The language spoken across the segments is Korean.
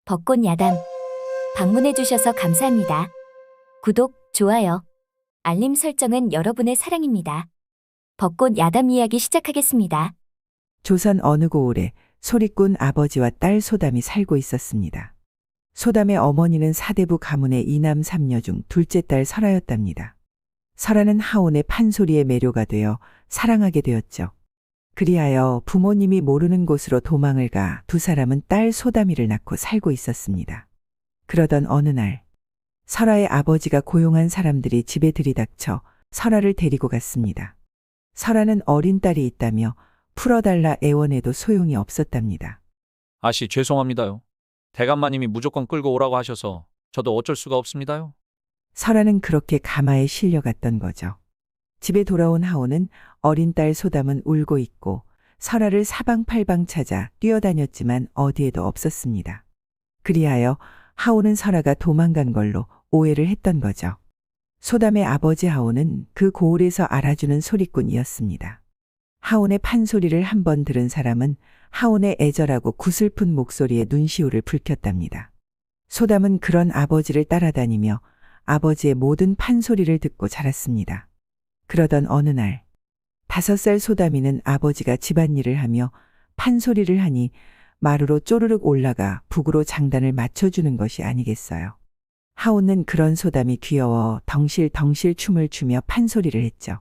벚꽃 야담 방문해주셔서 감사합니다. 구독, 좋아요, 알림 설정은 여러분의 사랑입니다. 벚꽃 야담 이야기 시작하겠습니다. 조선 어느 고을에 소리꾼 아버지와 딸 소담이 살고 있었습니다. 소담의 어머니는 사대부 가문의 이남 삼녀 중 둘째 딸 설아였답니다. 설아는 하온의 판소리에 매료가 되어 사랑하게 되었죠. 그리하여 부모님이 모르는 곳으로 도망을 가 두 사람은 딸 소담이를 낳고 살고 있었습니다. 그러던 어느 날 설아의 아버지가 고용한 사람들이 집에 들이닥쳐 설아를 데리고 갔습니다. 설아는 어린 딸이 있다며 풀어달라 애원해도 소용이 없었답니다. 아씨, 죄송합니다요. 대감마님이 무조건 끌고 오라고 하셔서 저도 어쩔 수가 없습니다요. 설아는 그렇게 가마에 실려갔던 거죠. 집에 돌아온 하온은 어린 딸 소담은 울고 있고 설아를 사방팔방 찾아 뛰어다녔지만 어디에도 없었습니다. 그리하여 하온은 설아가 도망간 걸로 오해를 했던 거죠. 소담의 아버지 하온은 그 고을에서 알아주는 소리꾼이었습니다. 하온의 판소리를 한번 들은 사람은 하온의 애절하고 구슬픈 목소리에 눈시울을 붉혔답니다. 소담은 그런 아버지를 따라다니며 아버지의 모든 판소리를 듣고 자랐습니다. 그러던 어느 날 5살 소담이는 아버지가 집안일을 하며 판소리를 하니 마루로 쪼르륵 올라가 북으로 장단을 맞춰주는 것이 아니겠어요. 하온은 그런 소담이 귀여워 덩실덩실 춤을 추며 판소리를 했죠.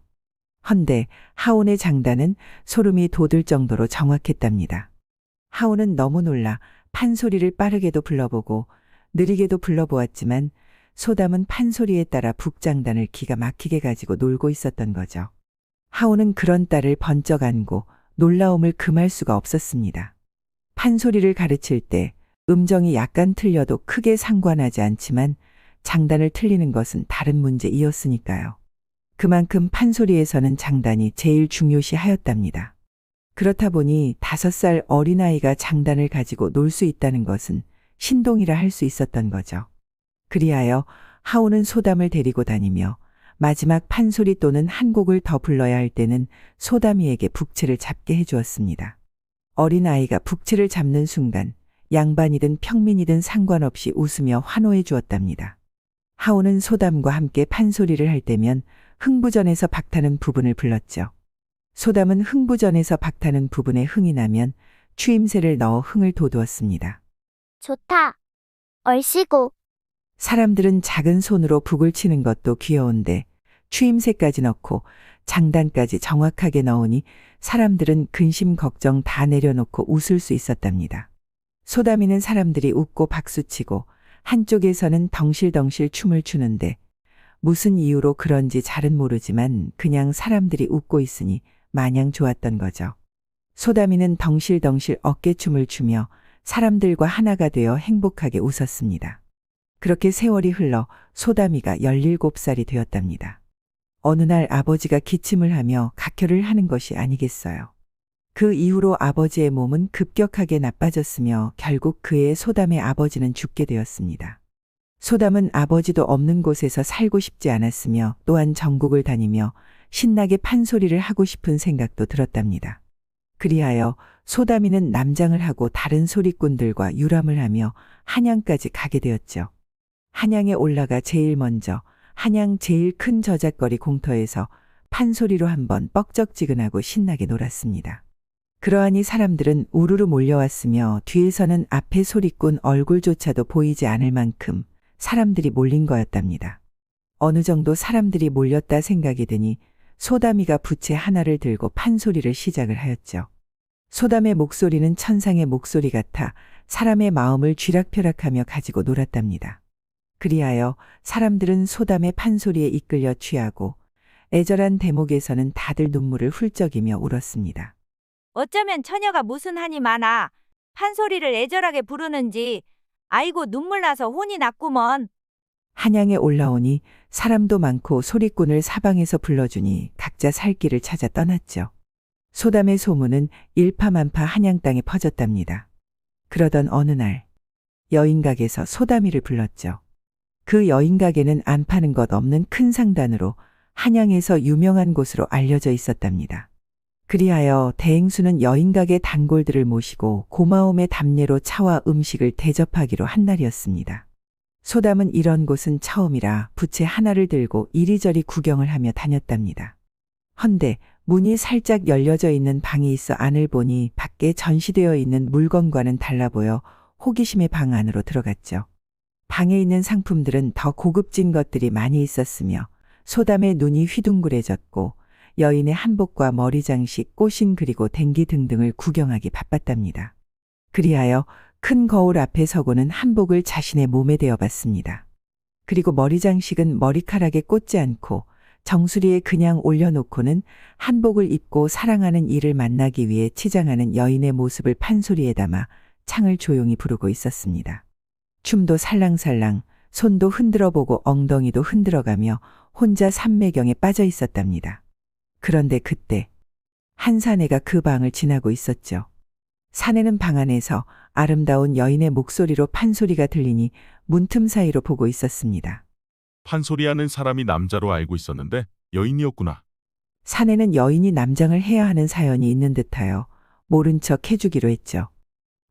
헌데 하온의 장단은 소름이 돋을 정도로 정확했답니다. 하온은 너무 놀라 판소리를 빠르게도 불러보고 느리게도 불러보았지만 소담은 판소리에 따라 북장단을 기가 막히게 가지고 놀고 있었던 거죠. 하온은 그런 딸을 번쩍 안고 놀라움을 금할 수가 없었습니다. 판소리를 가르칠 때 음정이 약간 틀려도 크게 상관하지 않지만 장단을 틀리는 것은 다른 문제이었으니까요. 그만큼 판소리에서는 장단이 제일 중요시하였답니다. 그렇다 보니 5살 어린아이가 장단을 가지고 놀 수 있다는 것은 신동이라 할 수 있었던 거죠. 그리하여 하온은 소담을 데리고 다니며 마지막 판소리 또는 한 곡을 더 불러야 할 때는 소담이에게 북채를 잡게 해주었습니다. 어린아이가 북채를 잡는 순간 양반이든 평민이든 상관없이 웃으며 환호해 주었답니다. 하온은 소담과 함께 판소리를 할 때면 흥부전에서 박타는 부분을 불렀죠. 소담은 흥부전에서 박타는 부분에 흥이 나면 추임새를 넣어 흥을 돋우었습니다. 좋다. 얼씨구. 사람들은 작은 손으로 북을 치는 것도 귀여운데 추임새까지 넣고 장단까지 정확하게 넣으니 사람들은 근심 걱정 다 내려놓고 웃을 수 있었답니다. 소담이는 사람들이 웃고 박수치고 한쪽에서는 덩실덩실 춤을 추는데 무슨 이유로 그런지 잘은 모르지만 그냥 사람들이 웃고 있으니 마냥 좋았던 거죠. 소담이는 덩실덩실 어깨춤을 추며 사람들과 하나가 되어 행복하게 웃었습니다. 그렇게 세월이 흘러 소담이가 17살이 되었답니다. 어느 날 아버지가 기침을 하며 각혈을 하는 것이 아니겠어요. 그 이후로 아버지의 몸은 급격하게 나빠졌으며 결국 그의 소담의 아버지는 죽게 되었습니다. 소담은 아버지도 없는 곳에서 살고 싶지 않았으며 또한 전국을 다니며 신나게 판소리를 하고 싶은 생각도 들었답니다. 그리하여 소담이는 남장을 하고 다른 소리꾼들과 유람을 하며 한양까지 가게 되었죠. 한양에 올라가 제일 먼저 한양 제일 큰 저잣거리 공터에서 판소리로 한번 뻑적지근하고 신나게 놀았습니다. 그러하니 사람들은 우르르 몰려왔으며 뒤에서는 앞에 소리꾼 얼굴조차도 보이지 않을 만큼 사람들이 몰린 거였답니다. 어느 정도 사람들이 몰렸다 생각이 드니 소담이가 부채 하나를 들고 판소리를 시작을 하였죠. 소담의 목소리는 천상의 목소리 같아 사람의 마음을 쥐락펴락하며 가지고 놀았답니다. 그리하여 사람들은 소담의 판소리에 이끌려 취하고 애절한 대목에서는 다들 눈물을 훌쩍이며 울었습니다. 어쩌면 처녀가 무슨 한이 많아 판소리를 애절하게 부르는지 아이고 눈물 나서 혼이 났구먼. 한양에 올라오니 사람도 많고 소리꾼을 사방에서 불러주니 각자 살 길을 찾아 떠났죠. 소담의 소문은 일파만파 한양 땅에 퍼졌답니다. 그러던 어느 날 여인각에서 소담이를 불렀죠. 그 여인가게는 안 파는 것 없는 큰 상단으로 한양에서 유명한 곳으로 알려져 있었답니다. 그리하여 대행수는 여인각의 단골들을 모시고 고마움의 답례로 차와 음식을 대접하기로 한 날이었습니다. 소담은 이런 곳은 처음이라 부채 하나를 들고 이리저리 구경을 하며 다녔답니다. 헌데 문이 살짝 열려져 있는 방이 있어 안을 보니 밖에 전시되어 있는 물건과는 달라 보여 호기심에 방 안으로 들어갔죠. 방에 있는 상품들은 더 고급진 것들이 많이 있었으며 소담의 눈이 휘둥그레졌고 여인의 한복과 머리장식, 꽃인 그리고 댕기 등등을 구경하기 바빴답니다. 그리하여 큰 거울 앞에 서고는 한복을 자신의 몸에 대어봤습니다. 그리고 머리장식은 머리카락에 꽂지 않고 정수리에 그냥 올려놓고는 한복을 입고 사랑하는 이를 만나기 위해 치장하는 여인의 모습을 판소리에 담아 창을 조용히 부르고 있었습니다. 춤도 살랑살랑, 손도 흔들어보고 엉덩이도 흔들어가며 혼자 삼매경에 빠져 있었답니다. 그런데 그때 한 사내가 그 방을 지나고 있었죠. 사내는 방 안에서 아름다운 여인의 목소리로 판소리가 들리니 문틈 사이로 보고 있었습니다. 판소리하는 사람이 남자로 알고 있었는데 여인이었구나. 사내는 여인이 남장을 해야 하는 사연이 있는 듯하여 모른 척 해주기로 했죠.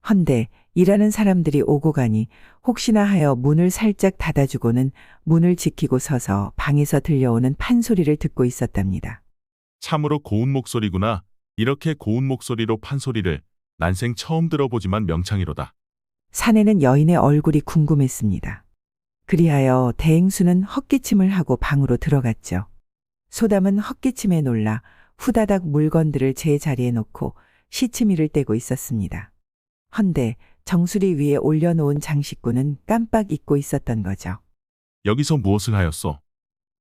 헌데 일하는 사람들이 오고 가니 혹시나 하여 문을 살짝 닫아주고는 문을 지키고 서서 방에서 들려오는 판소리를 듣고 있었답니다. 참으로 고운 목소리구나. 이렇게 고운 목소리로 판소리를 난생 처음 들어보지만 명창이로다. 사내는 여인의 얼굴이 궁금했습니다. 그리하여 대행수는 헛기침을 하고 방으로 들어갔죠. 소담은 헛기침에 놀라 후다닥 물건들을 제 자리에 놓고 시치미를 떼고 있었습니다. 헌데 정수리 위에 올려놓은 장식구는 깜빡 잊고 있었던 거죠. 여기서 무엇을 하였소?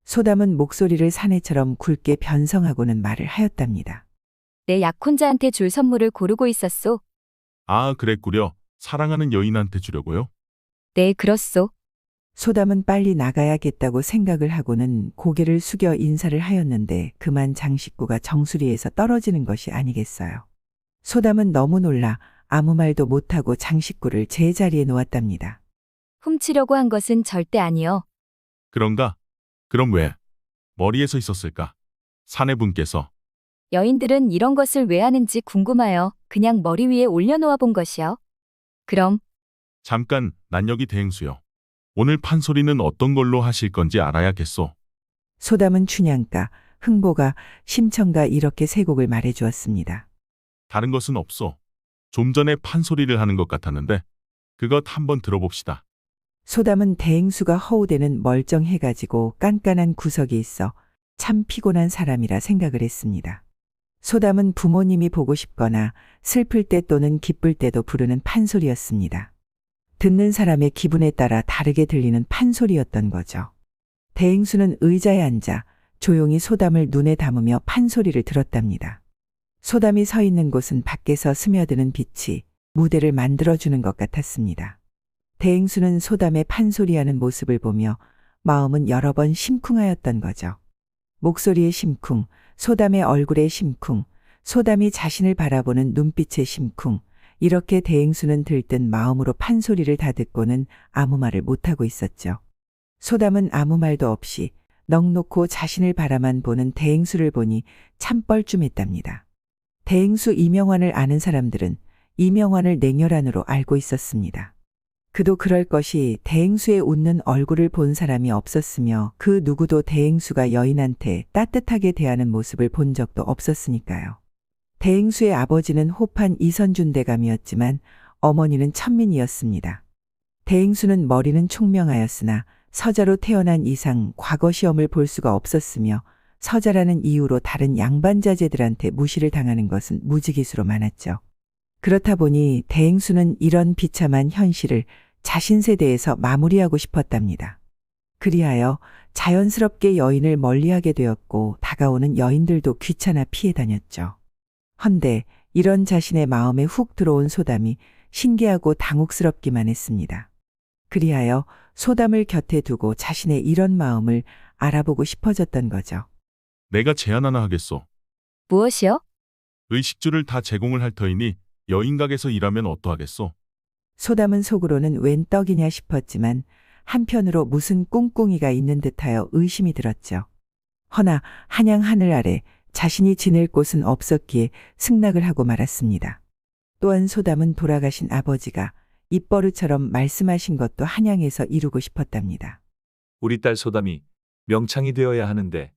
소담은 목소리를 사내처럼 굵게 변성하고는 말을 하였답니다. 내 약혼자한테 줄 선물을 고르고 있었소. 아, 그랬구려. 사랑하는 여인한테 주려고요? 네, 그렇소. 소담은 빨리 나가야겠다고 생각을 하고는 고개를 숙여 인사를 하였는데 그만 장식구가 정수리에서 떨어지는 것이 아니겠어요. 소담은 너무 놀라 아무 말도 못하고 장식구를 제 자리에 놓았답니다. 훔치려고 한 것은 절대 아니요. 그런가? 그럼 왜? 머리에서 있었을까? 사내분께서. 여인들은 이런 것을 왜 하는지 궁금하여 그냥 머리 위에 올려놓아 본 것이요. 그럼 잠깐, 난 여기 대행수요. 오늘 판소리는 어떤 걸로 하실 건지 알아야겠소. 소담은 춘향가, 흥보가, 심청가 이렇게 세 곡을 말해주었습니다. 다른 것은 없소. 좀 전에 판소리를 하는 것 같았는데 그것 한번 들어봅시다. 소담은 대행수가 허우대는 멀쩡해가지고 깐깐한 구석이 있어 참 피곤한 사람이라 생각을 했습니다. 소담은 부모님이 보고 싶거나 슬플 때 또는 기쁠 때도 부르는 판소리였습니다. 듣는 사람의 기분에 따라 다르게 들리는 판소리였던 거죠. 대행수는 의자에 앉아 조용히 소담을 눈에 담으며 판소리를 들었답니다. 소담이 서 있는 곳은 밖에서 스며드는 빛이 무대를 만들어주는 것 같았습니다. 대행수는 소담의 판소리하는 모습을 보며 마음은 여러 번 심쿵하였던 거죠. 목소리의 심쿵, 소담의 얼굴의 심쿵, 소담이 자신을 바라보는 눈빛의 심쿵, 이렇게 대행수는 들뜬 마음으로 판소리를 다 듣고는 아무 말을 못하고 있었죠. 소담은 아무 말도 없이 넋놓고 자신을 바라만 보는 대행수를 보니 참 뻘쭘했답니다. 대행수 이명환을 아는 사람들은 이명환을 냉혈한으로 알고 있었습니다. 그도 그럴 것이 대행수의 웃는 얼굴을 본 사람이 없었으며 그 누구도 대행수가 여인한테 따뜻하게 대하는 모습을 본 적도 없었으니까요. 대행수의 아버지는 호판 이선준 대감이었지만 어머니는 천민이었습니다. 대행수는 머리는 총명하였으나 서자로 태어난 이상 과거 시험을 볼 수가 없었으며 서자라는 이유로 다른 양반자제들한테 무시를 당하는 것은 무지기수로 많았죠. 그렇다 보니 대행수는 이런 비참한 현실을 자신 세대에서 마무리하고 싶었답니다. 그리하여 자연스럽게 여인을 멀리하게 되었고 다가오는 여인들도 귀찮아 피해 다녔죠. 헌데 이런 자신의 마음에 훅 들어온 소담이 신기하고 당혹스럽기만 했습니다. 그리하여 소담을 곁에 두고 자신의 이런 마음을 알아보고 싶어졌던 거죠. 내가 제안 하나 하겠소. 무엇이요? 의식주를 다 제공을 할 터이니 여인각에서 일하면 어떠하겠소? 소담은 속으로는 웬 떡이냐 싶었지만 한편으로 무슨 꿍꿍이가 있는 듯하여 의심이 들었죠. 허나 한양 하늘 아래 자신이 지낼 곳은 없었기에 승낙을 하고 말았습니다. 또한 소담은 돌아가신 아버지가 입버릇처럼 말씀하신 것도 한양에서 이루고 싶었답니다. 우리 딸 소담이 명창이 되어야 하는데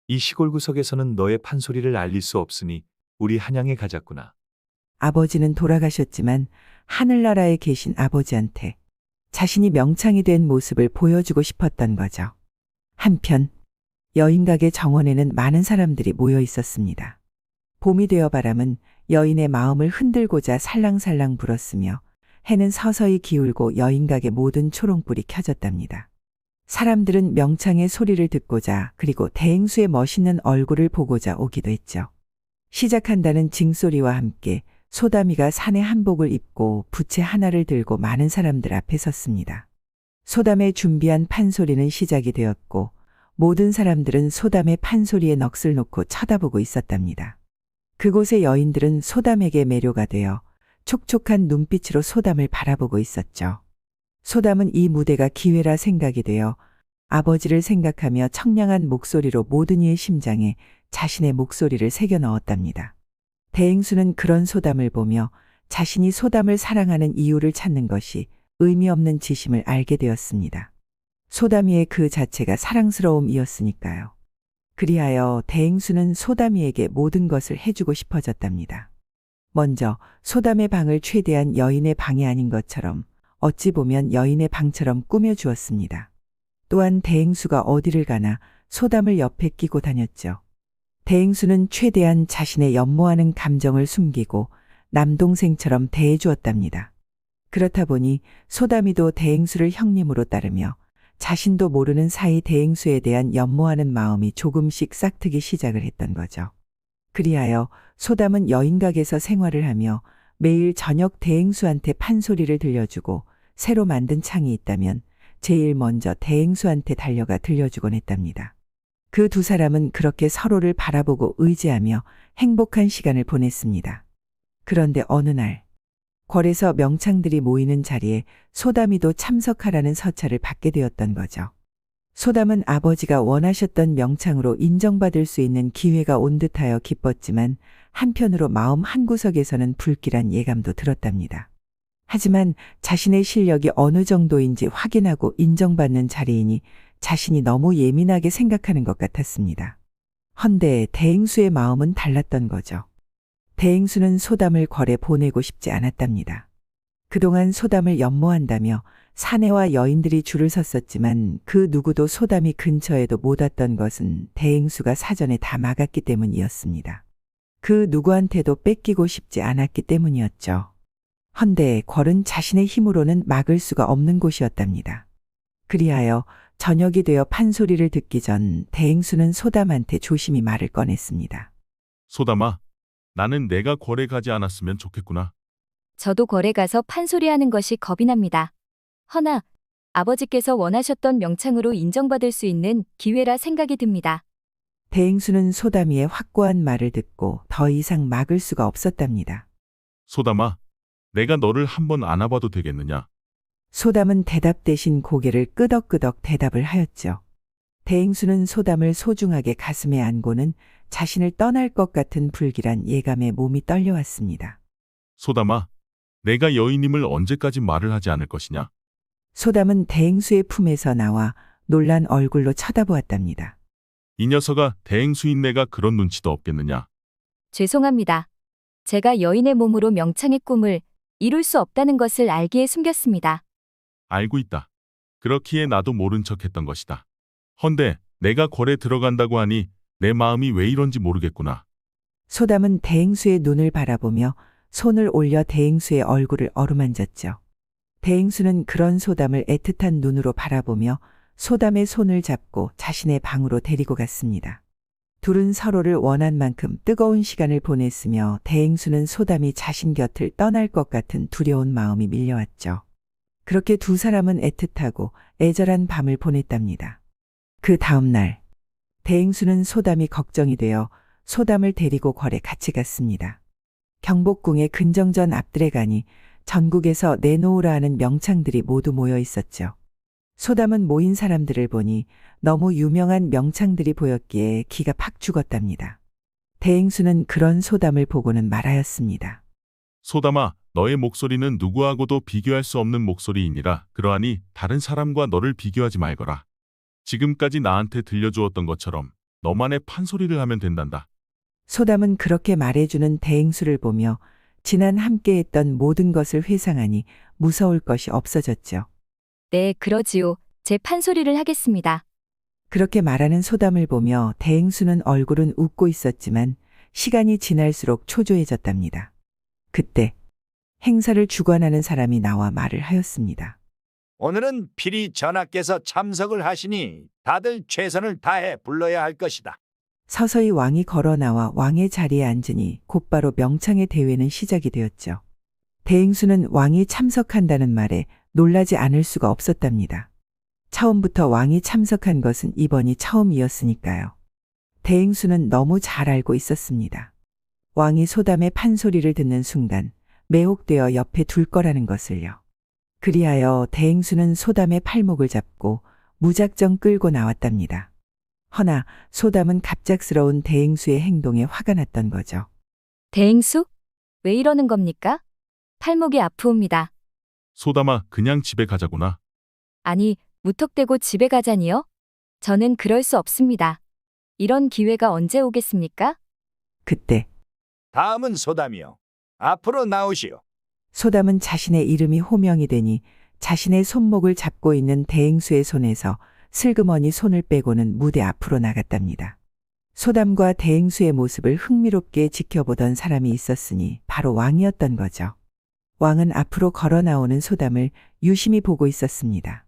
이 시골 구석에서는 너의 판소리를 알릴 수 없으니 우리 한양에 가자꾸나. 아버지는 돌아가셨지만 하늘나라에 계신 아버지한테 자신이 명창이 된 모습을 보여주고 싶었던 거죠. 한편 여인각의 정원에는 많은 사람들이 모여 있었습니다. 봄이 되어 바람은 여인의 마음을 흔들고자 살랑살랑 불었으며 해는 서서히 기울고 여인각의 모든 초롱불이 켜졌답니다. 사람들은 명창의 소리를 듣고자 그리고 대행수의 멋있는 얼굴을 보고자 오기도 했죠. 시작한다는 징소리와 함께 소담이가 산의 한복을 입고 부채 하나를 들고 많은 사람들 앞에 섰습니다. 소담의 준비한 판소리는 시작이 되었고 모든 사람들은 소담의 판소리에 넋을 놓고 쳐다보고 있었답니다. 그곳의 여인들은 소담에게 매료가 되어 촉촉한 눈빛으로 소담을 바라보고 있었죠. 소담은 이 무대가 기회라 생각이 되어 아버지를 생각하며 청량한 목소리로 모든 이의 심장에 자신의 목소리를 새겨 넣었답니다. 대행수는 그런 소담을 보며 자신이 소담을 사랑하는 이유를 찾는 것이 의미 없는 지심을 알게 되었습니다. 소담이의 그 자체가 사랑스러움이었으니까요. 그리하여 대행수는 소담이에게 모든 것을 해주고 싶어졌답니다. 먼저 소담의 방을 최대한 여인의 방이 아닌 것처럼 어찌 보면 여인의 방처럼 꾸며주었습니다. 또한 대행수가 어디를 가나 소담을 옆에 끼고 다녔죠. 대행수는 최대한 자신의 연모하는 감정을 숨기고 남동생처럼 대해주었답니다. 그렇다 보니 소담이도 대행수를 형님으로 따르며 자신도 모르는 사이 대행수에 대한 연모하는 마음이 조금씩 싹트기 시작을 했던 거죠. 그리하여 소담은 여인각에서 생활을 하며 매일 저녁 대행수한테 판소리를 들려주고 새로 만든 창이 있다면 제일 먼저 대행수한테 달려가 들려주곤 했답니다. 그 두 사람은 그렇게 서로를 바라보고 의지하며 행복한 시간을 보냈습니다. 그런데 어느 날 궐에서 명창들이 모이는 자리에 소담이도 참석하라는 서찰을 받게 되었던 거죠. 소담은 아버지가 원하셨던 명창으로 인정받을 수 있는 기회가 온 듯하여 기뻤지만 한편으로 마음 한구석에서는 불길한 예감도 들었답니다. 하지만 자신의 실력이 어느 정도인지 확인하고 인정받는 자리이니 자신이 너무 예민하게 생각하는 것 같았습니다. 헌데 대행수의 마음은 달랐던 거죠. 대행수는 소담을 궐에 보내고 싶지 않았답니다. 그동안 소담을 연모한다며 사내와 여인들이 줄을 섰었지만 그 누구도 소담이 근처에도 못 왔던 것은 대행수가 사전에 다 막았기 때문이었습니다. 그 누구한테도 뺏기고 싶지 않았기 때문이었죠. 헌데 궐은 자신의 힘으로는 막을 수가 없는 곳이었답니다. 그리하여 저녁이 되어 판소리를 듣기 전 대행수는 소담한테 조심히 말을 꺼냈습니다. 소담아, 나는 내가 궐에 가지 않았으면 좋겠구나. 저도 궐에 가서 판소리하는 것이 겁이 납니다. 허나 아버지께서 원하셨던 명창으로 인정받을 수 있는 기회라 생각이 듭니다. 대행수는 소담이의 확고한 말을 듣고 더 이상 막을 수가 없었답니다. 소담아, 내가 너를 한번 안아봐도 되겠느냐? 소담은 대답 대신 고개를 끄덕끄덕 대답을 하였죠. 대행수는 소담을 소중하게 가슴에 안고는 자신을 떠날 것 같은 불길한 예감에 몸이 떨려왔습니다. 소담아, 내가 여인임을 언제까지 말을 하지 않을 것이냐? 소담은 대행수의 품에서 나와 놀란 얼굴로 쳐다보았답니다. 이 녀석아, 대행수인 내가 그런 눈치도 없겠느냐? 죄송합니다. 제가 여인의 몸으로 명창의 꿈을 이룰 수 없다는 것을 알기에 숨겼습니다. 알고 있다. 그렇기에 나도 모른 척했던 것이다. 헌데 내가 궐에 들어간다고 하니 내 마음이 왜 이런지 모르겠구나. 소담은 대행수의 눈을 바라보며 손을 올려 대행수의 얼굴을 어루만졌죠. 대행수는 그런 소담을 애틋한 눈으로 바라보며 소담의 손을 잡고 자신의 방으로 데리고 갔습니다. 둘은 서로를 원한 만큼 뜨거운 시간을 보냈으며 대행수는 소담이 자신 곁을 떠날 것 같은 두려운 마음이 밀려왔죠. 그렇게 두 사람은 애틋하고 애절한 밤을 보냈답니다. 그 다음 날 대행수는 소담이 걱정이 되어 소담을 데리고 궐에 같이 갔습니다. 경복궁의 근정전 앞들에 가니 전국에서 내놓으라 하는 명창들이 모두 모여 있었죠. 소담은 모인 사람들을 보니 너무 유명한 명창들이 보였기에 기가 팍 죽었답니다. 대행수는 그런 소담을 보고는 말하였습니다. 소담아, 너의 목소리는 누구하고도 비교할 수 없는 목소리이니라. 그러하니 다른 사람과 너를 비교하지 말거라. 지금까지 나한테 들려주었던 것처럼 너만의 판소리를 하면 된단다. 소담은 그렇게 말해주는 대행수를 보며 지난 함께했던 모든 것을 회상하니 무서울 것이 없어졌죠. 네, 그러지요. 제 판소리를 하겠습니다. 그렇게 말하는 소담을 보며 대행수는 얼굴은 웃고 있었지만 시간이 지날수록 초조해졌답니다. 그때 행사를 주관하는 사람이 나와 말을 하였습니다. 오늘은 필히 전하께서 참석을 하시니 다들 최선을 다해 불러야 할 것이다. 서서히 왕이 걸어 나와 왕의 자리에 앉으니 곧바로 명창의 대회는 시작이 되었죠. 대행수는 왕이 참석한다는 말에 놀라지 않을 수가 없었답니다. 처음부터 왕이 참석한 것은 이번이 처음이었으니까요. 대행수는 너무 잘 알고 있었습니다. 왕이 소담의 판소리를 듣는 순간 매혹되어 옆에 둘 거라는 것을요. 그리하여 대행수는 소담의 팔목을 잡고 무작정 끌고 나왔답니다. 허나 소담은 갑작스러운 대행수의 행동에 화가 났던 거죠. 대행수? 왜 이러는 겁니까? 팔목이 아프옵니다. 소담아, 그냥 집에 가자구나. 아니, 무턱대고 집에 가자니요? 저는 그럴 수 없습니다. 이런 기회가 언제 오겠습니까? 그때 다음은 소담이요. 앞으로 나오시오. 소담은 자신의 이름이 호명이 되니 자신의 손목을 잡고 있는 대행수의 손에서 슬그머니 손을 빼고는 무대 앞으로 나갔답니다. 소담과 대행수의 모습을 흥미롭게 지켜보던 사람이 있었으니 바로 왕이었던 거죠. 왕은 앞으로 걸어 나오는 소담을 유심히 보고 있었습니다.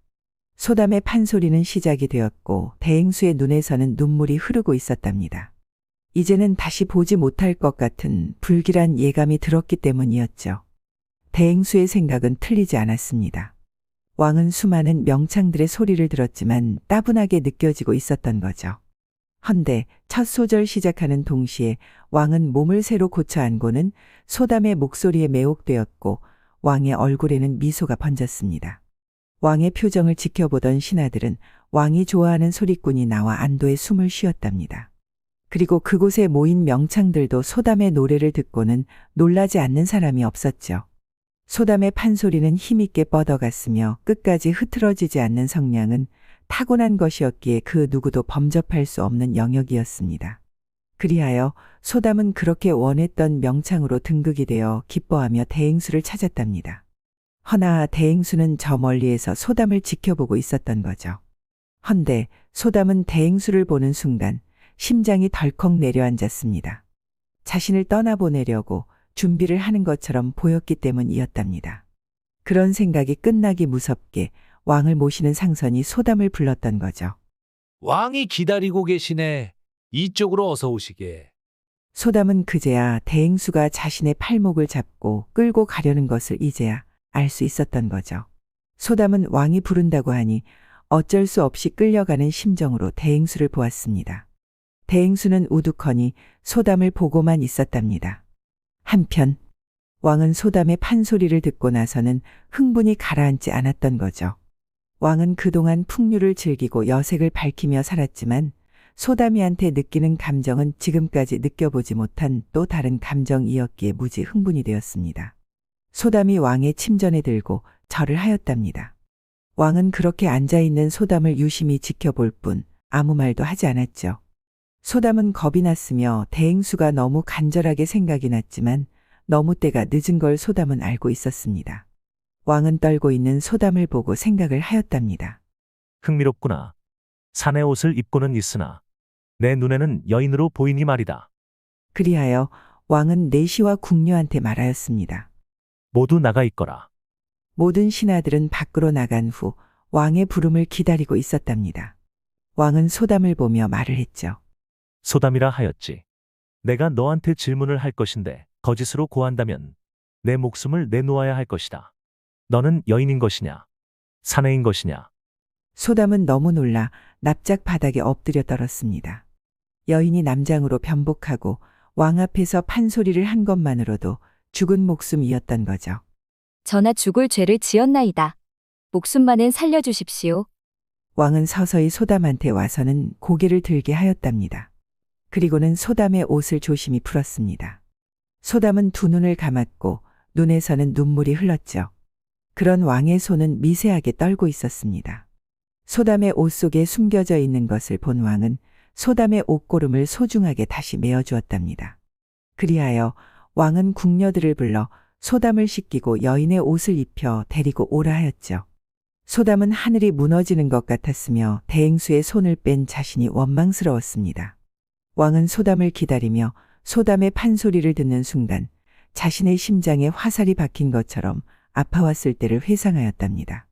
소담의 판소리는 시작이 되었고 대행수의 눈에서는 눈물이 흐르고 있었답니다. 이제는 다시 보지 못할 것 같은 불길한 예감이 들었기 때문이었죠. 대행수의 생각은 틀리지 않았습니다. 왕은 수많은 명창들의 소리를 들었지만 따분하게 느껴지고 있었던 거죠. 헌데 첫 소절 시작하는 동시에 왕은 몸을 새로 고쳐 안고는 소담의 목소리에 매혹되었고 왕의 얼굴에는 미소가 번졌습니다. 왕의 표정을 지켜보던 신하들은 왕이 좋아하는 소리꾼이 나와 안도의 숨을 쉬었답니다. 그리고 그곳에 모인 명창들도 소담의 노래를 듣고는 놀라지 않는 사람이 없었죠. 소담의 판소리는 힘있게 뻗어갔으며 끝까지 흐트러지지 않는 성량은 타고난 것이었기에 그 누구도 범접할 수 없는 영역이었습니다. 그리하여 소담은 그렇게 원했던 명창으로 등극이 되어 기뻐하며 대행수를 찾았답니다. 허나 대행수는 저 멀리에서 소담을 지켜보고 있었던 거죠. 헌데 소담은 대행수를 보는 순간 심장이 덜컥 내려앉았습니다. 자신을 떠나보내려고 준비를 하는 것처럼 보였기 때문이었답니다. 그런 생각이 끝나기 무섭게 왕을 모시는 상선이 소담을 불렀던 거죠. 왕이 기다리고 계시네. 이쪽으로 어서 오시게. 소담은 그제야 대행수가 자신의 팔목을 잡고 끌고 가려는 것을 이제야 알 수 있었던 거죠. 소담은 왕이 부른다고 하니 어쩔 수 없이 끌려가는 심정으로 대행수를 보았습니다. 대행수는 우두커니 소담을 보고만 있었답니다. 한편 왕은 소담의 판소리를 듣고 나서는 흥분이 가라앉지 않았던 거죠. 왕은 그동안 풍류를 즐기고 여색을 밝히며 살았지만 소담이한테 느끼는 감정은 지금까지 느껴보지 못한 또 다른 감정이었기에 무지 흥분이 되었습니다. 소담이 왕의 침전에 들고 절을 하였답니다. 왕은 그렇게 앉아있는 소담을 유심히 지켜볼 뿐 아무 말도 하지 않았죠. 소담은 겁이 났으며 대행수가 너무 간절하게 생각이 났지만 너무 때가 늦은 걸 소담은 알고 있었습니다. 왕은 떨고 있는 소담을 보고 생각을 하였답니다. 흥미롭구나. 산의 옷을 입고는 있으나 내 눈에는 여인으로 보이니 말이다. 그리하여 왕은 내시와 궁녀한테 말하였습니다. 모두 나가 있거라. 모든 신하들은 밖으로 나간 후 왕의 부름을 기다리고 있었답니다. 왕은 소담을 보며 말을 했죠. 소담이라 하였지. 내가 너한테 질문을 할 것인데 거짓으로 고한다면 내 목숨을 내놓아야 할 것이다. 너는 여인인 것이냐? 사내인 것이냐? 소담은 너무 놀라 납작 바닥에 엎드려 떨었습니다. 여인이 남장으로 변복하고 왕 앞에서 판소리를 한 것만으로도 죽은 목숨이었던 거죠. 전하 죽을 죄를 지었나이다. 목숨만은 살려주십시오. 왕은 서서히 소담한테 와서는 고개를 들게 하였답니다. 그리고는 소담의 옷을 조심히 풀었습니다. 소담은 두 눈을 감았고 눈에서는 눈물이 흘렀죠. 그런 왕의 손은 미세하게 떨고 있었습니다. 소담의 옷 속에 숨겨져 있는 것을 본 왕은 소담의 옷고름을 소중하게 다시 메어주었답니다. 그리하여 왕은 궁녀들을 불러 소담을 씻기고 여인의 옷을 입혀 데리고 오라 하였죠. 소담은 하늘이 무너지는 것 같았으며 대행수의 손을 뺀 자신이 원망스러웠습니다. 왕은 소담을 기다리며 소담의 판소리를 듣는 순간 자신의 심장에 화살이 박힌 것처럼 아파왔을 때를 회상하였답니다.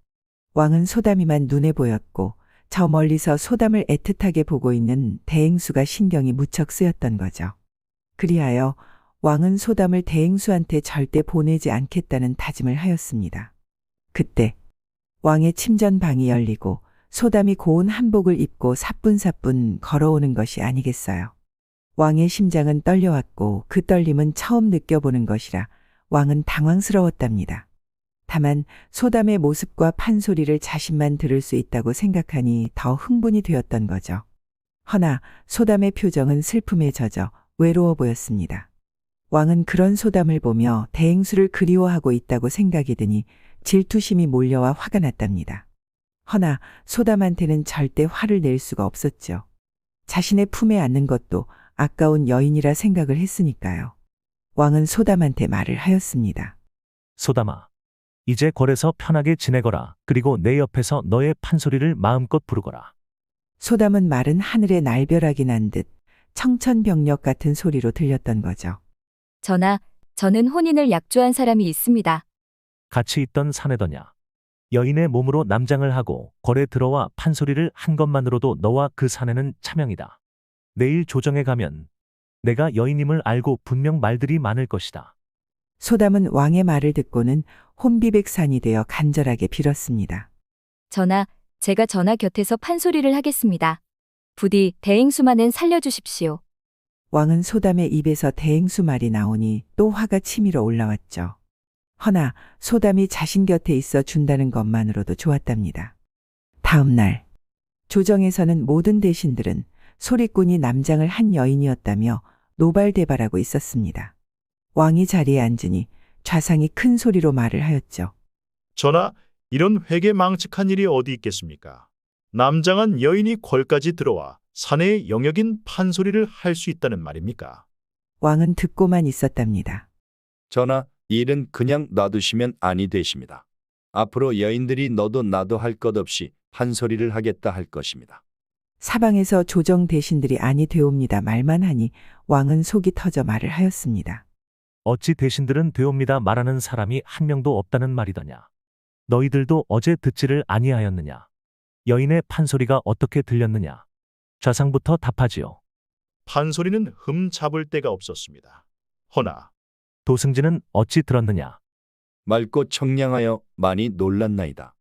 왕은 소담이만 눈에 보였고 저 멀리서 소담을 애틋하게 보고 있는 대행수가 신경이 무척 쓰였던 거죠. 그리하여 왕은 소담을 대행수한테 절대 보내지 않겠다는 다짐을 하였습니다. 그때 왕의 침전방이 열리고 소담이 고운 한복을 입고 사뿐사뿐 걸어오는 것이 아니겠어요. 왕의 심장은 떨려왔고 그 떨림은 처음 느껴보는 것이라 왕은 당황스러웠답니다. 다만 소담의 모습과 판소리를 자신만 들을 수 있다고 생각하니 더 흥분이 되었던 거죠. 허나 소담의 표정은 슬픔에 젖어 외로워 보였습니다. 왕은 그런 소담을 보며 대행수를 그리워하고 있다고 생각이 드니 질투심이 몰려와 화가 났답니다. 허나 소담한테는 절대 화를 낼 수가 없었죠. 자신의 품에 안는 것도 아까운 여인이라 생각을 했으니까요. 왕은 소담한테 말을 하였습니다. 소담아, 이제 궐에서 편하게 지내거라. 그리고 내 옆에서 너의 판소리를 마음껏 부르거라. 소담은 말은 하늘의 날벼락이 난 듯 청천벽력 같은 소리로 들렸던 거죠. 전하, 저는 혼인을 약조한 사람이 있습니다. 같이 있던 사내더냐. 여인의 몸으로 남장을 하고 궐에 들어와 판소리를 한 것만으로도 너와 그 사내는 차명이다. 내일 조정에 가면 내가 여인임을 알고 분명 말들이 많을 것이다. 소담은 왕의 말을 듣고는 혼비백산이 되어 간절하게 빌었습니다. 전하, 제가 전하 곁에서 판소리를 하겠습니다. 부디 대행수만은 살려주십시오. 왕은 소담의 입에서 대행수 말이 나오니 또 화가 치밀어 올라왔죠. 허나 소담이 자신 곁에 있어 준다는 것만으로도 좋았답니다. 다음 날 조정에서는 모든 대신들은 소리꾼이 남장을 한 여인이었다며 노발대발하고 있었습니다. 왕이 자리에 앉으니 좌상이 큰 소리로 말을 하였죠. 전하, 이런 회개망측한 일이 어디 있겠습니까? 남장한 여인이 궐까지 들어와 사내의 영역인 판소리를 할 수 있다는 말입니까? 왕은 듣고만 있었답니다. 전하, 이 일은 그냥 놔두시면 아니 되십니다. 앞으로 여인들이 너도 나도 할 것 없이 판소리를 하겠다 할 것입니다. 사방에서 조정 대신들이 아니 되옵니다 말만 하니 왕은 속이 터져 말을 하였습니다. 어찌 대신들은 되옵니다 말하는 사람이 한 명도 없다는 말이더냐. 너희들도 어제 듣지를 아니하였느냐. 여인의 판소리가 어떻게 들렸느냐. 좌상부터 답하지요. 판소리는 흠 잡을 데가 없었습니다. 허나 도승지는 어찌 들었느냐. 맑고 청량하여 많이 놀랐나이다.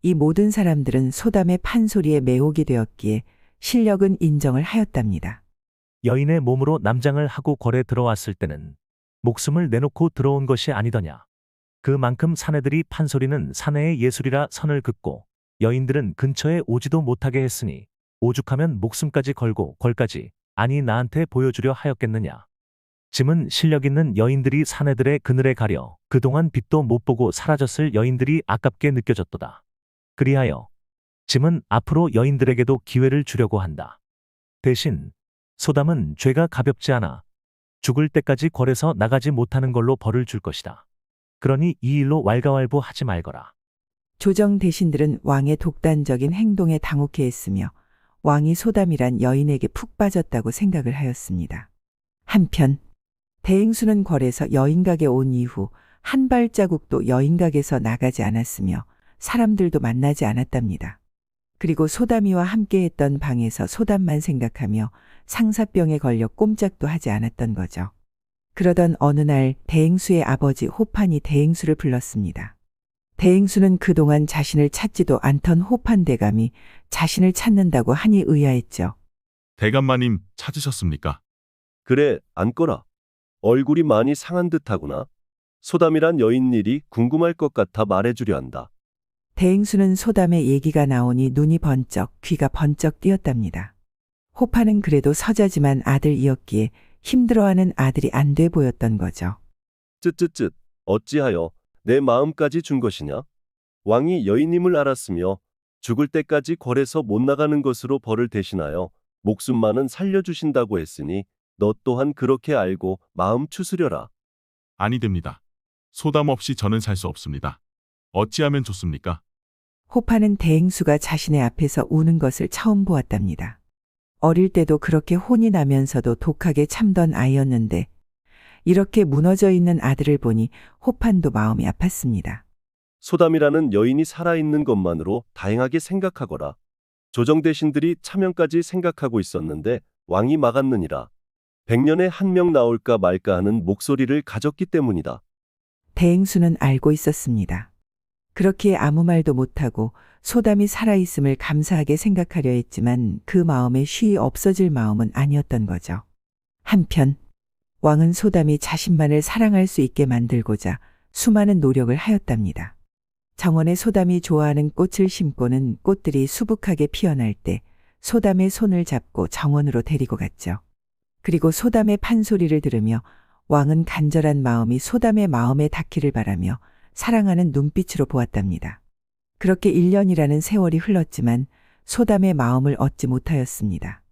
이 모든 사람들은 소담의 판소리에 매혹이 되었기에 실력은 인정을 하였답니다. 여인의 몸으로 남장을 하고 궐에 들어왔을 때는 목숨을 내놓고 들어온 것이 아니더냐. 그만큼 사내들이 판소리는 사내의 예술이라 선을 긋고 여인들은 근처에 오지도 못하게 했으니 오죽하면 목숨까지 걸고 궐까지 아니 나한테 보여주려 하였겠느냐. 짐은 실력 있는 여인들이 사내들의 그늘에 가려 그동안 빛도 못 보고 사라졌을 여인들이 아깝게 느껴졌도다. 그리하여 짐은 앞으로 여인들에게도 기회를 주려고 한다. 대신 소담은 죄가 가볍지 않아 죽을 때까지 궐에서 나가지 못하는 걸로 벌을 줄 것이다. 그러니 이 일로 왈가왈부하지 말거라. 조정 대신들은 왕의 독단적인 행동에 당혹해했으며 왕이 소담이란 여인에게 푹 빠졌다고 생각을 하였습니다. 한편 대행수는 궐에서 여인각에 온 이후 한 발자국도 여인각에서 나가지 않았으며 사람들도 만나지 않았답니다. 그리고 소담이와 함께했던 방에서 소담만 생각하며 상사병에 걸려 꼼짝도 하지 않았던 거죠. 그러던 어느 날 대행수의 아버지 호판이 대행수를 불렀습니다. 대행수는 그동안 자신을 찾지도 않던 호판 대감이 자신을 찾는다고 하니 의아했죠. 대감마님 찾으셨습니까? 그래, 앉거라. 얼굴이 많이 상한 듯하구나. 소담이란 여인 일이 궁금할 것 같아 말해주려 한다. 대행수는 소담의 얘기가 나오니 눈이 번쩍 귀가 번쩍 띄었답니다. 호파는 그래도 서자지만 아들이었기에 힘들어하는 아들이 안 돼 보였던 거죠. 쯧쯧쯧, 어찌하여 내 마음까지 준 것이냐? 왕이 여인임을 알았으며 죽을 때까지 궐에서 못 나가는 것으로 벌을 대신하여 목숨만은 살려주신다고 했으니 너 또한 그렇게 알고 마음 추스려라. 아니 됩니다. 소담 없이 저는 살 수 없습니다. 어찌하면 좋습니까? 호파는 대행수가 자신의 앞에서 우는 것을 처음 보았답니다. 어릴 때도 그렇게 혼이 나면서도 독하게 참던 아이였는데 이렇게 무너져 있는 아들을 보니 호판도 마음이 아팠습니다. 소담이라는 여인이 살아있는 것만으로 다행하게 생각하거라. 조정대신들이 차명까지 생각하고 있었는데 왕이 막았느니라. 100년에 한 명 나올까 말까 하는 목소리를 가졌기 때문이다. 대행수는 알고 있었습니다. 그렇기에 아무 말도 못하고 소담이 살아있음을 감사하게 생각하려 했지만 그 마음에 쉬이 없어질 마음은 아니었던 거죠. 한편 왕은 소담이 자신만을 사랑할 수 있게 만들고자 수많은 노력을 하였답니다. 정원에 소담이 좋아하는 꽃을 심고는 꽃들이 수북하게 피어날 때 소담의 손을 잡고 정원으로 데리고 갔죠. 그리고 소담의 판소리를 들으며 왕은 간절한 마음이 소담의 마음에 닿기를 바라며 사랑하는 눈빛으로 보았답니다. 그렇게 1년이라는 세월이 흘렀지만 소담의 마음을 얻지 못하였습니다.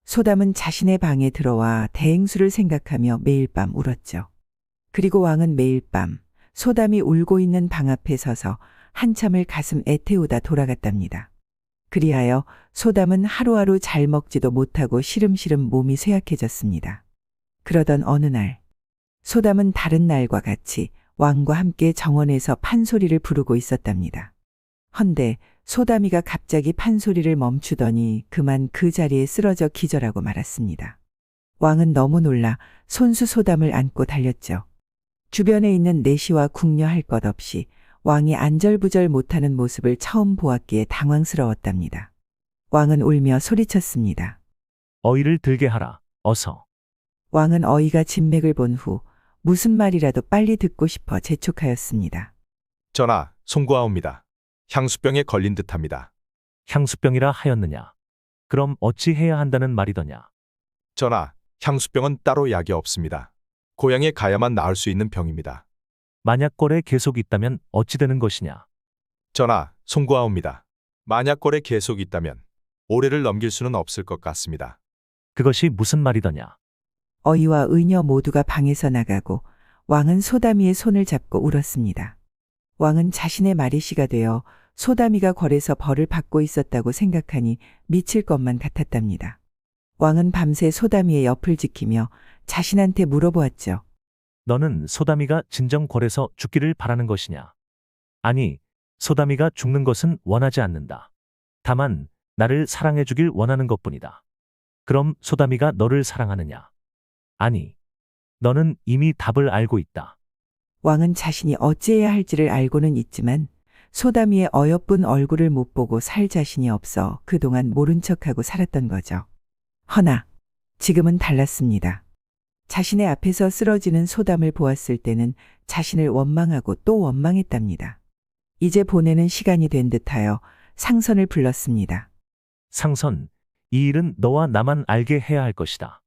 소담은 자신의 방에 들어와 대행수를 생각하며 매일 밤 울었죠. 그리고 왕은 매일 밤 소담이 울고 있는 방 앞에 서서 한참을 가슴 애태우다 돌아갔답니다. 그리하여 소담은 하루하루 잘 먹지도 못하고 시름시름 몸이 쇠약해졌습니다. 그러던 어느 날 소담은 다른 날과 같이 왕과 함께 정원에서 판소리를 부르고 있었답니다. 헌데 소담이가 갑자기 판소리를 멈추더니 그만 그 자리에 쓰러져 기절하고 말았습니다. 왕은 너무 놀라 손수 소담을 안고 달렸죠. 주변에 있는 내시와 궁녀할 것 없이 왕이 안절부절 못하는 모습을 처음 보았기에 당황스러웠답니다. 왕은 울며 소리쳤습니다. 어이를 들게 하라. 어서. 왕은 어이가 진맥을 본 후 무슨 말이라도 빨리 듣고 싶어 재촉하였습니다. 전하, 송구하옵니다. 향수병에 걸린 듯합니다. 향수병이라 하였느냐. 그럼 어찌 해야 한다는 말이더냐. 전하, 향수병은 따로 약이 없습니다. 고향에 가야만 나을 수 있는 병입니다. 만약 꼴에 계속 있다면 어찌 되는 것이냐. 전하, 송구하옵니다. 만약 꼴에 계속 있다면 올해를 넘길 수는 없을 것 같습니다. 그것이 무슨 말이더냐. 어이와 의녀 모두가 방에서 나가고 왕은 소담이의 손을 잡고 울었습니다. 왕은 자신의 말이 시가 되어 소담이가 궐에서 벌을 받고 있었다고 생각하니 미칠 것만 같았답니다. 왕은 밤새 소담이의 옆을 지키며 자신한테 물어보았죠. 너는 소담이가 진정 궐에서 죽기를 바라는 것이냐. 아니, 소담이가 죽는 것은 원하지 않는다. 다만 나를 사랑해 주길 원하는 것뿐이다. 그럼 소담이가 너를 사랑하느냐. 아니, 너는 이미 답을 알고 있다. 왕은 자신이 어찌해야 할지를 알고는 있지만 소담이의 어여쁜 얼굴을 못 보고 살 자신이 없어 그동안 모른 척하고 살았던 거죠. 허나 지금은 달랐습니다. 자신의 앞에서 쓰러지는 소담을 보았을 때는 자신을 원망하고 또 원망했답니다. 이제 보내는 시간이 된 듯하여 상선을 불렀습니다. 상선, 이 일은 너와 나만 알게 해야 할 것이다.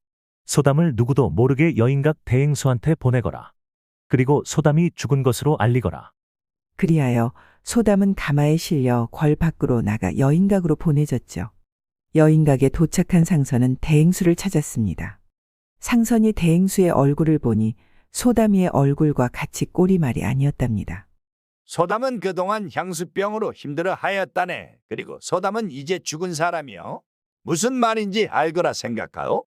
소담을 누구도 모르게 여인각 대행수한테 보내거라. 그리고 소담이 죽은 것으로 알리거라. 그리하여 소담은 가마에 실려 궐 밖으로 나가 여인각으로 보내졌죠. 여인각에 도착한 상선은 대행수를 찾았습니다. 상선이 대행수의 얼굴을 보니 소담이의 얼굴과 같이 꼬리말이 아니었답니다. 소담은 그동안 향수병으로 힘들어 하였다네. 그리고 소담은 이제 죽은 사람이요. 무슨 말인지 알거라 생각하오?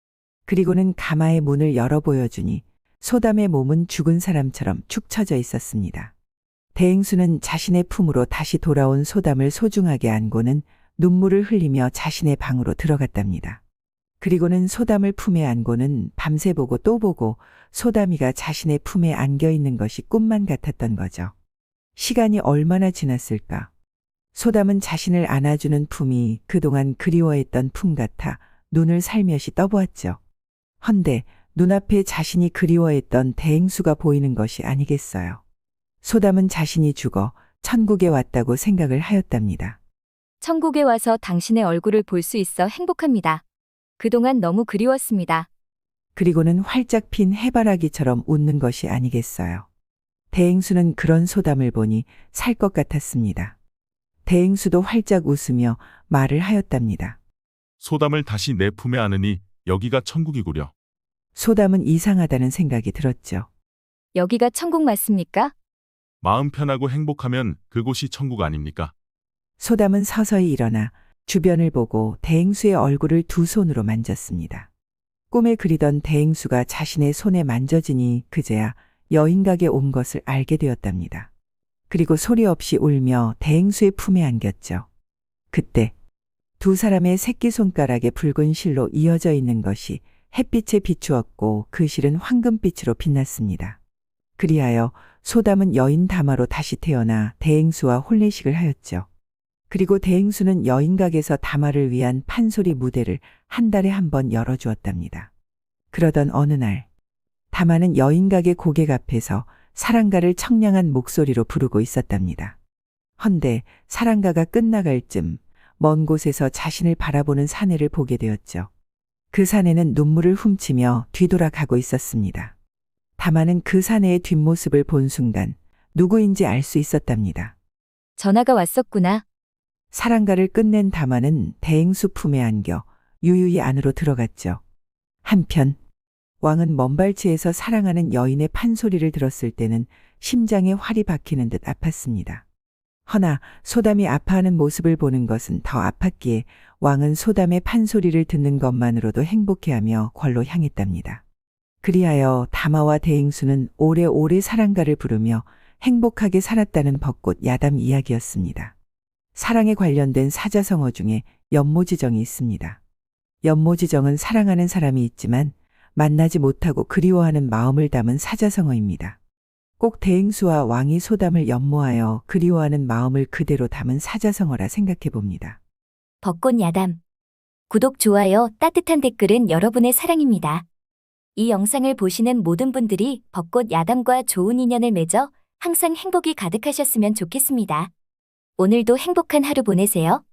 그리고는 가마의 문을 열어 보여주니 소담의 몸은 죽은 사람처럼 축 처져 있었습니다. 대행수는 자신의 품으로 다시 돌아온 소담을 소중하게 안고는 눈물을 흘리며 자신의 방으로 들어갔답니다. 그리고는 소담을 품에 안고는 밤새 보고 또 보고 소담이가 자신의 품에 안겨 있는 것이 꿈만 같았던 거죠. 시간이 얼마나 지났을까? 소담은 자신을 안아주는 품이 그동안 그리워했던 품 같아 눈을 살며시 떠보았죠. 헌데 눈앞에 자신이 그리워했던 대행수가 보이는 것이 아니겠어요. 소담은 자신이 죽어 천국에 왔다고 생각을 하였답니다. 천국에 와서 당신의 얼굴을 볼 수 있어 행복합니다. 그동안 너무 그리웠습니다. 그리고는 활짝 핀 해바라기처럼 웃는 것이 아니겠어요. 대행수는 그런 소담을 보니 살 것 같았습니다. 대행수도 활짝 웃으며 말을 하였답니다. 소담을 다시 내 품에 안으니 여기가 천국이구려. 소담은 이상하다는 생각이 들었죠. 여기가 천국 맞습니까? 마음 편하고 행복하면 그곳이 천국 아닙니까? 소담은 서서히 일어나 주변을 보고 대행수의 얼굴을 두 손으로 만졌습니다. 꿈에 그리던 대행수가 자신의 손에 만져지니 그제야 여인각에 온 것을 알게 되었답니다. 그리고 소리 없이 울며 대행수의 품에 안겼죠. 그때 두 사람의 새끼손가락에 붉은 실로 이어져 있는 것이 햇빛에 비추었고 그 실은 황금빛으로 빛났습니다. 그리하여 소담은 여인 다마로 다시 태어나 대행수와 혼례식을 하였죠. 그리고 대행수는 여인각에서 다마를 위한 판소리 무대를 한 달에 한 번 열어주었답니다. 그러던 어느 날 다마는 여인각의 고객 앞에서 사랑가를 청량한 목소리로 부르고 있었답니다. 헌데 사랑가가 끝나갈 쯤 먼 곳에서 자신을 바라보는 사내를 보게 되었죠. 그 사내는 눈물을 훔치며 뒤돌아가고 있었습니다. 다마는 그 사내의 뒷모습을 본 순간 누구인지 알 수 있었답니다. 전화가 왔었구나. 사랑가를 끝낸 다마는 대행수 품에 안겨 유유히 안으로 들어갔죠. 한편 왕은 먼발치에서 사랑하는 여인의 판소리를 들었을 때는 심장에 활이 박히는 듯 아팠습니다. 허나 소담이 아파하는 모습을 보는 것은 더 아팠기에 왕은 소담의 판소리를 듣는 것만으로도 행복해하며 궐로 향했답니다. 그리하여 다마와 대행수는 오래오래 사랑가를 부르며 행복하게 살았다는 벚꽃 야담 이야기였습니다. 사랑에 관련된 사자성어 중에 연모지정이 있습니다. 연모지정은 사랑하는 사람이 있지만 만나지 못하고 그리워하는 마음을 담은 사자성어입니다. 꼭 대행수와 왕이 소담을 연모하여 그리워하는 마음을 그대로 담은 사자성어라 생각해 봅니다. 벚꽃 야담. 구독, 좋아요, 따뜻한 댓글은 여러분의 사랑입니다. 이 영상을 보시는 모든 분들이 벚꽃 야담과 좋은 인연을 맺어 항상 행복이 가득하셨으면 좋겠습니다. 오늘도 행복한 하루 보내세요.